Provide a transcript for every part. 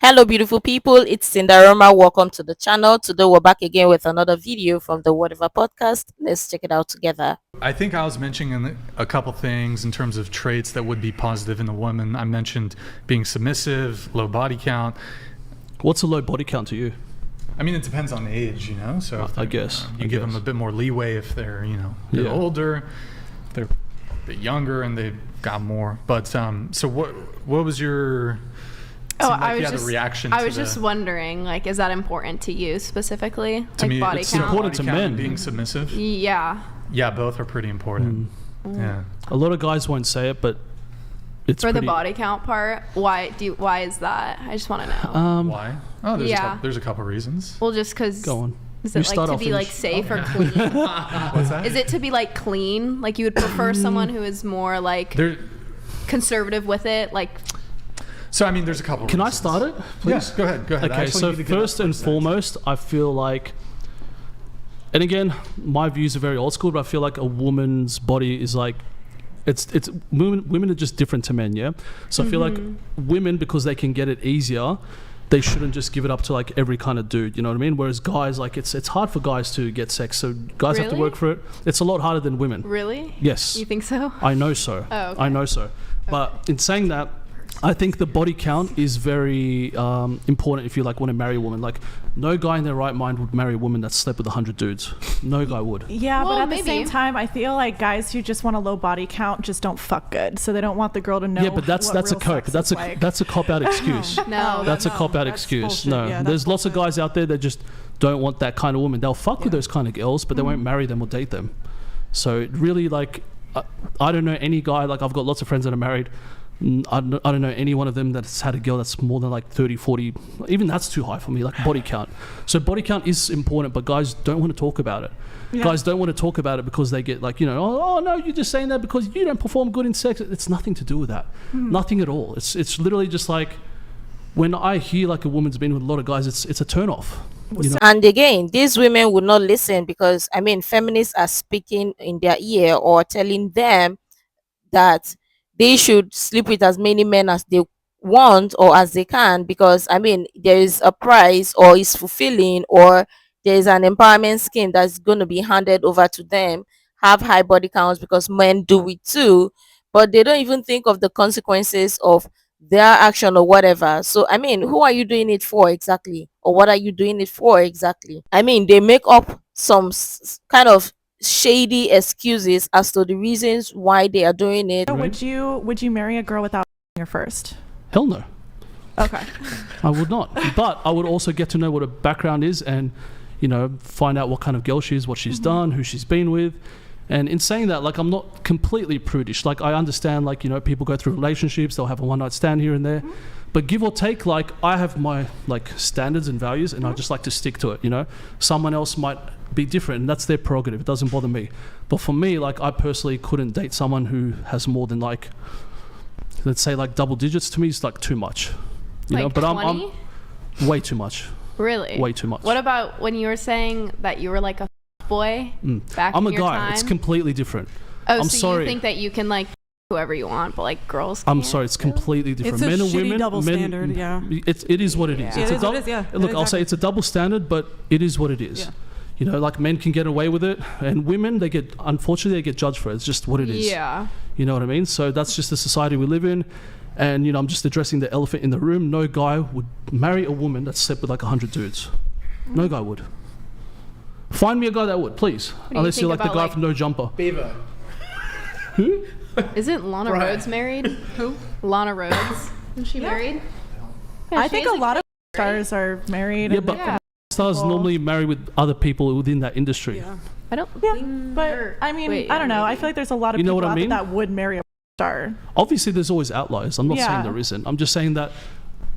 Hello, beautiful people. It's Sinderfam. Welcome to the channel. Today, we're back again with another video from the Whatever podcast. Let's check it out together. I think I was mentioning a couple things in terms of traits that would be positive in a woman. I mentioned being submissive, low body count. What's a low body count to you? I mean, it depends on the age, you know. So I guess you give them a bit more leeway if they're, they're older, they're a bit younger, and they've got more. But so what was your? I was just wondering, like, is that important to you specifically? To me, body it's count? important to men. Being submissive. Yeah. Yeah, both are pretty important. Yeah. A lot of guys won't say it, but it's For the body count part, why is that? I just want to know. Why? Oh, there's a couple reasons. Well, just because. Go on. Is it like to be like safe or clean? What's that? Is it to be like clean? Like you would prefer someone who is more like conservative with it, like. So, I mean, there's a couple Can reasons. I start it, please? Yes, go ahead. Okay, Actually, so you need to get first that and foremost, I feel like, and again, my views are very old school, but I feel like a woman's body is like, it's women are just different to men, yeah? So I feel like women, because they can get it easier, they shouldn't just give it up to like every kind of dude, you know what I mean? Whereas guys, like it's hard for guys to get sex, so guys have to Really? work for it. It's a lot harder than women. Really? Yes. You think so? I know so. Oh, okay. I know so. But in saying that, I think the body count is very important if you like want to marry a woman. Like, no guy in their right mind would marry a woman that slept with 100 dudes. No guy would. Yeah, Well, but at maybe. the same time, I feel like guys who just want a low body count just don't fuck good, so they don't want the girl to know. Yeah, but that's a real cope. sex is like. That's a cop out excuse. No. That's a cop out that's excuse. bullshit. No, Yeah, there's that's lots of bullshit. guys out there that just don't want that kind of woman. They'll fuck with those kind of girls, but they won't marry them or date them. So it really, like, I don't know any guy. Like, I've got lots of friends that are married. I don't know any one of them that's had a girl that's more than like 30, 40. Even that's too high for me, like body count. So body count is important, but guys don't want to talk about it. Yeah. Guys don't want to talk about it because they get like, oh no, you're just saying that because you don't perform good in sex. It's nothing to do with that. Nothing at all. It's literally just like, when I hear like a woman's been with a lot of guys, it's a turn off. You know? And again, these women would not listen because, feminists are speaking in their ear or telling them that they should sleep with as many men as they want or as they can because, there is a price or it's fulfilling or there is an empowerment scheme that's going to be handed over to them, have high body counts because men do it too, but they don't even think of the consequences of their action or whatever. So, who are you doing it for exactly? Or what are you doing it for exactly? They make up some kind of shady excuses as to the reasons why they are doing it. So would you marry a girl without her first? Hell no. Okay. I would not. But I would also get to know what her background is and, find out what kind of girl she is, what she's done, who she's been with. And in saying that, like, I'm not completely prudish. Like, I understand, like, people go through relationships, they'll have a one-night stand here and there. But give or take, like, I have my, like, standards and values, and I just like to stick to it, Someone else might be different, and that's their prerogative. It doesn't bother me. But for me, like, I personally couldn't date someone who has more than, like, let's say, like, double digits. To me, it's, like, too much. Like but 20? I'm way too much. Really? Way too much. What about when you were saying that you were like a boy back I'm in a your guy. time? It's completely different. Oh, I'm so sorry. you think that you can like whoever you want, but like girls I'm can't? sorry, it's completely different. It's a Men and shitty women, double standard, yeah. It is what it is. Yeah. It's It a is what it is, yeah. Look, I'll say it's a double standard, but it is what it is. Yeah. Like men can get away with it, and women, unfortunately, they get judged for it. It's just what it is. Yeah. You know what I mean? So that's just the society we live in. And, I'm just addressing the elephant in the room. No guy would marry a woman that slept with like 100 dudes. No guy would. Find me a guy that would, please. do you Unless think you're like the about, guy like- from No Jumper. Beaver. Isn't Lana Right. Rhodes married? Who? Lana Rhodes. Isn't she married? Yeah, I she think is a lot of stars are married. Yeah, and but Yeah. stars People. normally marry with other people within that industry. I don't Yeah, think but or- I mean, wait, I don't know. maybe. I feel like there's a lot of You know people what I out there mean? that would marry a star. Obviously, there's always outliers. I'm not saying Yeah. there isn't. I'm just saying that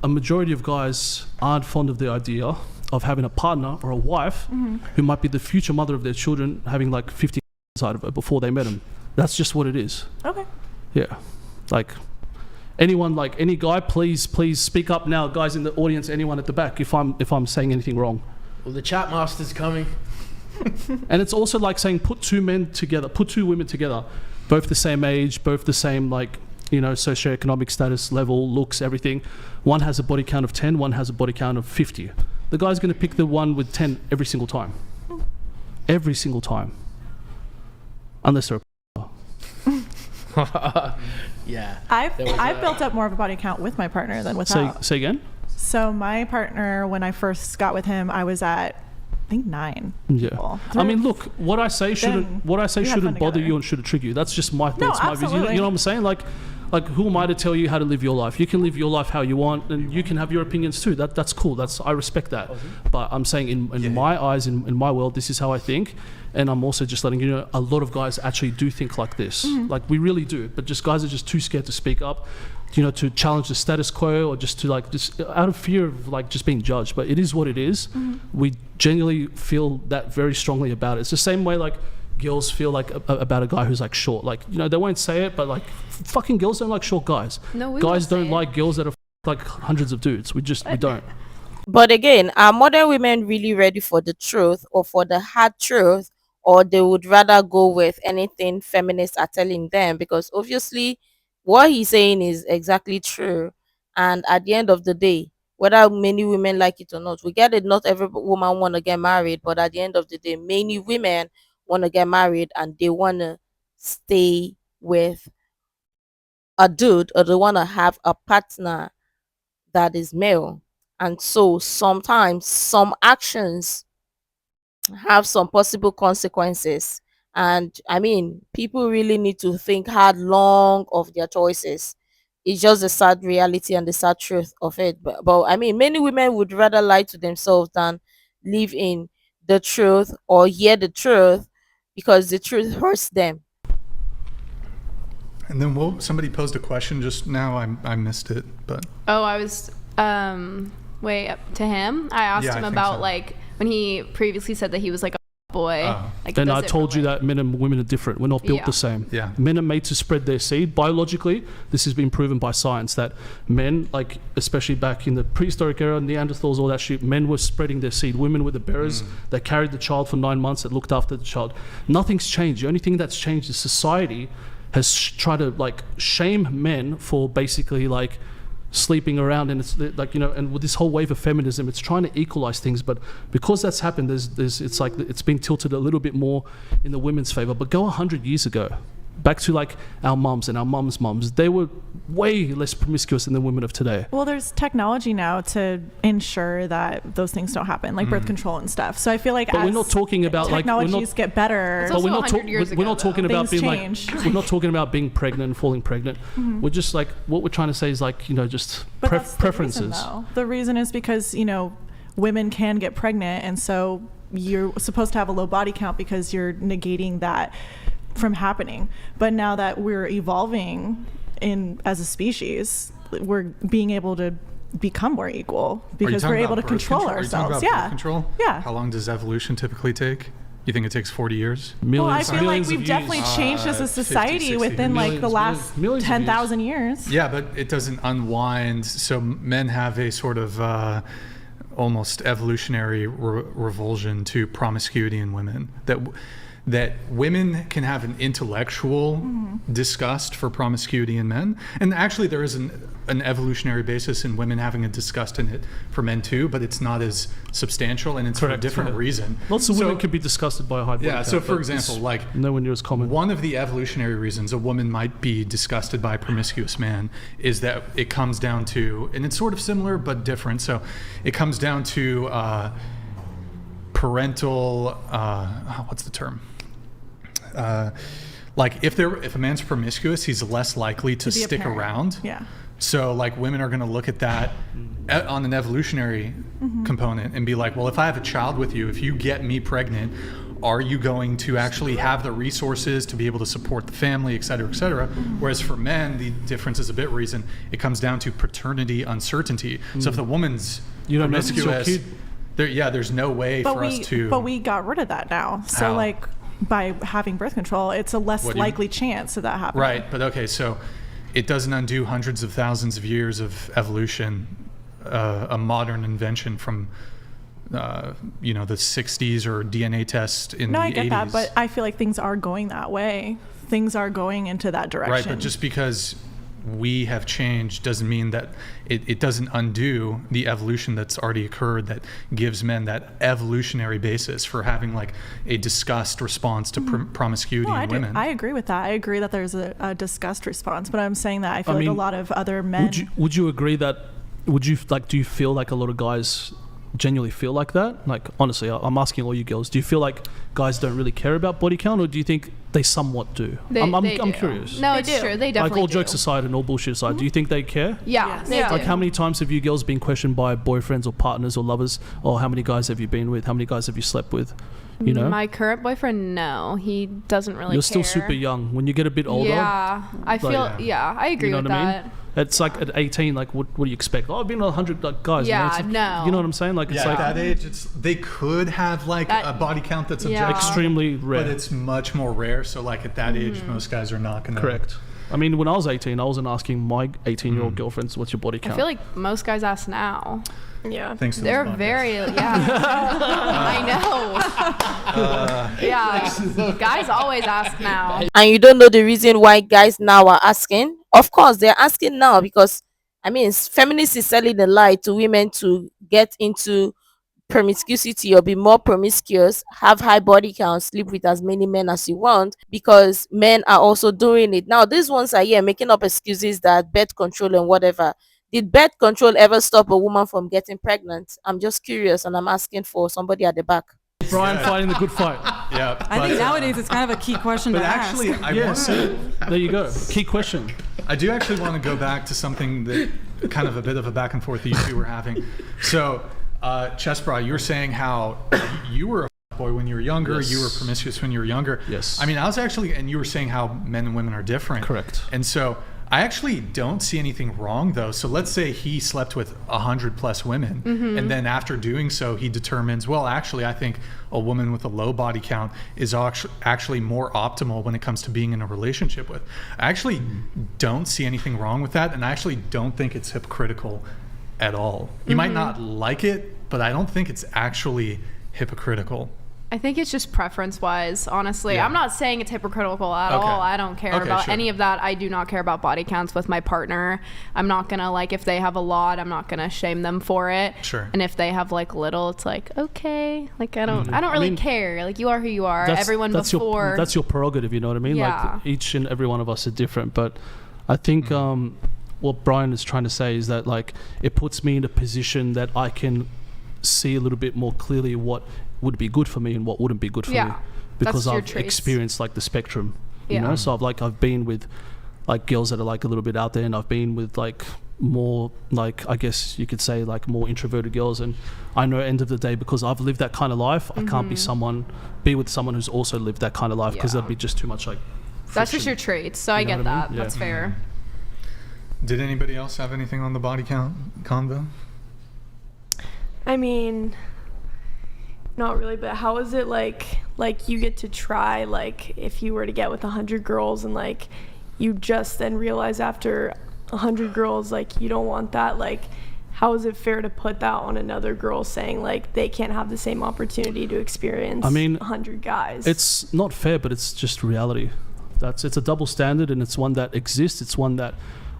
a majority of guys aren't fond of the idea of having a partner or a wife who might be the future mother of their children having like 50 inside of her before they met him. That's just what it is. Okay. Yeah. Like, anyone, like any guy, please speak up now, guys in the audience, anyone at the back, if I'm saying anything wrong. Well, the chat master's coming. And it's also like saying put two men together, put two women together, both the same age, both the same like socioeconomic status, level, looks, everything. One has a body count of 10, one has a body count of 50. The guy's going to pick the one with 10 every single time. Every single time. Unless they're Yeah. I've built up more of a body count with my partner than without. Say again? So my partner, when I first got with him, I was at, I think 9 people. I mean, look, what I say shouldn't bother you and shouldn't trigger you. That's just my thoughts, my views. You know what I'm saying? Like who am I to tell you how to live your life? You can live your life how you want, and you can have your opinions too. That's cool. I respect that. But I'm saying in my eyes, in my world, this is how I think. And I'm also just letting you know, a lot of guys actually do think like this. Like, we really do. But just guys are just too scared to speak up, to challenge the status quo, or just just out of fear of just being judged. But it is what it is. We genuinely feel that very strongly about it. It's the same way girls feel about a guy who's short. They won't say it, but fucking girls don't like short guys. No, we guys won't don't say like girls that are hundreds of dudes. We don't. But again, are modern women really ready for the truth or for the hard truth, or they would rather go with anything feminists are telling them? Because obviously what he's saying is exactly true. And at the end of the day, whether many women like it or not, we get it, not every woman want to get married, but at the end of the day, many women want to get married and they want to stay with a dude, or they want to have a partner that is male. And so sometimes some actions have some possible consequences. And I mean, people really need to think hard, long of their choices. It's just the sad reality and the sad truth of it. But I mean, many women would rather lie to themselves than live in the truth or hear the truth, because the truth hurts them. And then somebody posed a question just now. I missed it, but I was wait, to him. I asked him about when he previously said that he was a boy. And I told you that men and women are different. We're not built the same. Yeah. Men are made to spread their seed. Biologically, this has been proven by science that men, especially back in the prehistoric era, Neanderthals, all that shit, men were spreading their seed. Women were the bearers. They carried the child for 9 months, that looked after the child. Nothing's changed. The only thing that's changed is society has tried to shame men for basically sleeping around, and it's and with this whole wave of feminism, it's trying to equalize things. But because that's happened, it's been tilted a little bit more in the women's favor. But go 100 years ago, back to our mums and our mums, they were way less promiscuous than the women of today. Well, there's technology now to ensure that those things don't happen, like birth control and stuff. So I feel but as we're not talking about technologies get better. It's also 100 years ago, we're not talking about Things being change. we're not talking about being pregnant and falling pregnant. We're just what we're trying to say is just But that's preferences. The reason, though. The reason is because women can get pregnant, and so you're supposed to have a low body count because you're negating that from happening. But now that we're evolving as a species, we're being able to become more equal because we're able to control ourselves. Birth control? Yeah. How long does evolution typically take? You think it takes 40 years? Well, I feel like we've definitely changed as a society 50, 60, within the last 10,000 years. Yeah, but it doesn't unwind. So men have a sort of almost evolutionary revulsion to promiscuity in women. That women can have an intellectual disgust for promiscuity in men. And actually there is an evolutionary basis in women having a disgust in it for men too, but it's not as substantial, and it's for a different reason. Lots of women could be disgusted by a high body count. So for example, nowhere near as common. One of the evolutionary reasons a woman might be disgusted by a promiscuous man is that it comes down to, and it's sort of similar but different, so it comes down to parental, what's the term? If a man's promiscuous, he's less likely to stick around. Yeah. So women are going to look at that on an evolutionary component and be like, well, if I have a child with you, if you get me pregnant, are you going to actually have the resources to be able to support the family, et cetera, et cetera? Whereas for men, the difference is a bit reason. It comes down to paternity uncertainty. So if the woman's promiscuous, there's no way for us to. But we got rid of that now. So by having birth control, it's a less likely chance of that happening. Right, but okay, so it doesn't undo hundreds of thousands of years of evolution, a modern invention from the 60s or DNA test in the 80s. No, I get that, but I feel like things are going that way. Things are going into that direction. Right, but just because we have changed doesn't mean that it doesn't undo the evolution that's already occurred that gives men that evolutionary basis for having like a disgust response to promiscuity in women. I agree with that. I agree that there's a disgust response, but I'm saying that I feel like a lot of other men. Would you agree that? Do you feel like a lot of guys genuinely feel like that? Like, honestly, I'm asking all you girls, do you feel like guys don't really care about body count, or do you think they somewhat do? I'm curious. No, it's true. They definitely like, all do. jokes aside and all bullshit aside, do you think they care? Yeah. They do. Like, how many times have you girls been questioned by boyfriends or partners or lovers, or how many guys have you been with, how many guys have you slept with? You know, my current boyfriend, no, he doesn't really You're care. still super young. When you get a bit older, I agree you know with what I that. mean? It's like at 18, like what do you expect? Oh, I've been with 100 guys. Yeah, it's like, no. You know what I'm saying? Like, it's like at that age, they could have like a body count that's objective, extremely rare, but it's much more rare. So like at that age, most guys are not going to. Correct. I mean, when I was 18, I wasn't asking my 18-year-old girlfriends, what's your body count? I feel like most guys ask now. Yeah. Thanks to They're very, I know. Guys always ask now. And you don't know the reason why guys now are asking? Of course, they're asking now because, I mean, feminists is selling the lie to women to get into promiscuity or be more promiscuous, have high body count, sleep with as many men as you want, because men are also doing it. Now, these ones are here making up excuses that birth control and whatever. Did birth control ever stop a woman from getting pregnant? I'm just curious, and I'm asking for somebody at the back. Brian fighting the good fight. Yeah. I think nowadays it's kind of a key question to ask. But actually, there you go. Key question. I do actually want to go back to something that kind of a bit of a back and forth that you two were having. So, ChestBrah, you were saying how you were a boy when you were younger, you were promiscuous when you were younger. Yes. I mean, and you were saying how men and women are different. Correct. And so I actually don't see anything wrong though. So let's say he slept with 100+ women, and then after doing so, he determines, well, actually, I think a woman with a low body count is actually more optimal when it comes to being in a relationship with. I actually don't see anything wrong with that, and I actually don't think it's hypocritical at all. You might not like it, but I don't think it's actually hypocritical. I think it's just preference-wise, honestly. I'm not saying it's hypocritical at all. I don't care about any of that. I do not care about body counts with my partner. I'm not going to, like, if they have a lot, I'm not going to shame them for it. Sure. And if they have, like, little, it's like, okay. Like, I don't really care. Like, you are who you are. Everyone that's before. That's your prerogative, you know what I mean? Yeah. Like, each and every one of us are different. But I think what Brian is trying to say is that, like, it puts me in a position that I can see a little bit more clearly what would be good for me and what wouldn't be good for me, because I've experienced like the spectrum, you know. So I've been with like girls that are like a little bit out there, and I've been with like more, like, I guess you could say, like more introverted girls, and I know at the end of the day, because I've lived that kind of life, I can't be with someone who's also lived that kind of life, because that'd be just too much like friction. That's just your traits, so I get that. That's fair. Did anybody else have anything on the body count convo? I mean, not really, but how is it like you get to try, like, if you were to get with 100 girls and like you just then realize after 100 girls like you don't want that, like, how is it fair to put that on another girl, saying like they can't have the same opportunity to experience 100 guys? It's not fair, but it's just reality. It's a double standard, and it's one that exists. It's one that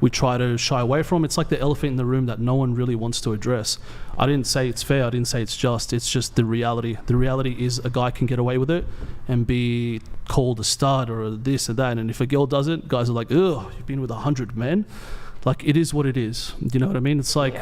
we try to shy away from. It's like the elephant in the room that no one really wants to address. I didn't say it's fair, I didn't say it's just. It's just the reality. The reality is a guy can get away with it and be called a stud or this or that, and if a girl does it, guys are like, ugh, you've been with 100 men? Like, it is what it is. You know what I mean? It's like,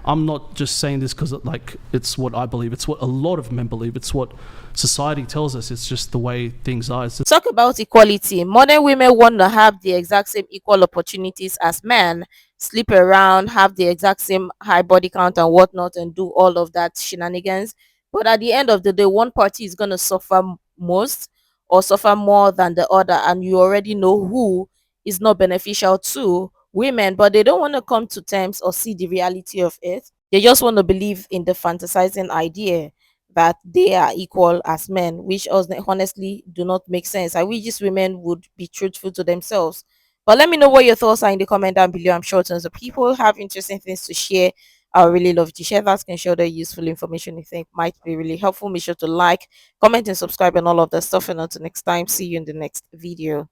I'm not just saying this because like it's what I believe. It's what a lot of men believe. It's what society tells us. It's just the way things are. Talk about equality. Modern women want to have the exact same equal opportunities as men, sleep around, have the exact same high body count and whatnot, and do all of that shenanigans. But at the end of the day, one party is going to suffer most or suffer more than the other, and you already know who is not beneficial to women, but they don't want to come to terms or see the reality of it. They just want to believe in the fantasizing idea that they are equal as men, which honestly do not make sense. I wish these women would be truthful to themselves. But let me know what your thoughts are in the comment down below. I'm sure tons of people have interesting things to share. I would really love to share that. Can share the useful information you think might be really helpful. Make sure to like, comment, and subscribe and all of that stuff. And until next time, see you in the next video.